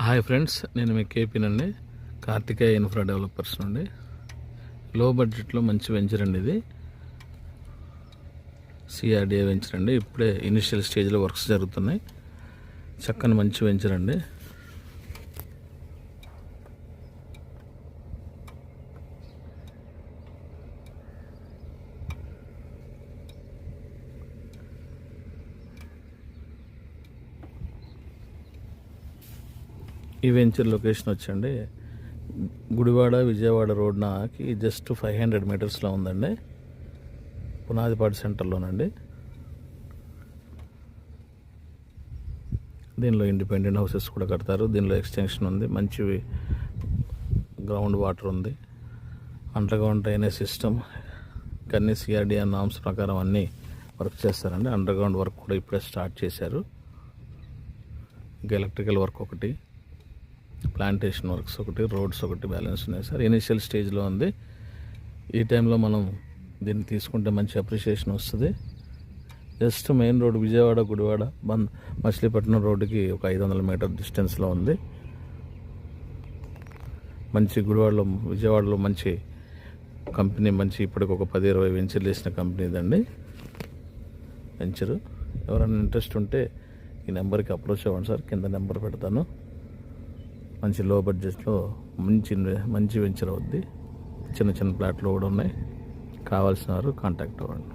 Hi friends, నేను మీ కేపీనండి, Karthikeya infra developers నుండి. లో బడ్జెట్లో మంచి వెంచర్ అండి ఇది. సిఆర్డిఏ వెంచర్ అండి. ఇప్పుడే ఇనిషియల్ స్టేజ్లో వర్క్స్ జరుగుతున్నాయి. చక్కని మంచి వెంచర్ అండి. ఈ వెంచర్ లొకేషన్ వచ్చండి గుడివాడ విజయవాడ రోడ్కి జస్ట్ 500 మీటర్స్లో ఉందండి. పునాదిపాడు సెంటర్లోనండి. దీనిలో ఇండిపెండెంట్ హౌసెస్ కూడా కడతారు. దీనిలో ఎక్స్టెన్షన్ ఉంది, మంచి గ్రౌండ్ వాటర్ ఉంది, అండర్గ్రౌండ్ డ్రైనేజ్ సిస్టమ్, అన్ని సిఆర్డిఆర్ నామ్స్ ప్రకారం అన్నీ వర్క్ చేస్తారండి. అండర్గ్రౌండ్ వర్క్ కూడా ఇప్పుడే స్టార్ట్ చేశారు. ఇంకా ఎలక్ట్రికల్ వర్క్ ఒకటి, ప్లాంటేషన్ వర్క్స్ ఒకటి, రోడ్స్ ఒకటి బ్యాలెన్స్ ఉన్నాయి సార్. ఇనిషియల్ స్టేజ్లో ఉంది. ఈ టైంలో మనం దీన్ని తీసుకుంటే మంచి అప్రిషియేషన్ వస్తుంది. Just main road Vijayawada Gudivada Machilipatnam రోడ్డుకి ఒక 500 మీటర్ డిస్టెన్స్లో ఉంది. మంచి గుడివాడలో విజయవాడలో మంచి కంపెనీ, మంచి ఇప్పటికి ఒక 10-20 వెంచర్లు వేసిన కంపెనీ ఇదండి వెంచరు. ఎవరైనా ఇంట్రెస్ట్ ఉంటే ఈ నెంబర్కి అప్రోచ్ అవ్వండి సార్, కింద నెంబర్ పెడతాను. మంచి లో బడ్జెట్లో మంచి వెంచర్ అవుద్ది. చిన్న చిన్న ప్లాట్లు కూడా ఉన్నాయి. కావాల్సిన వారు కాంటాక్ట్ అవ్వండి.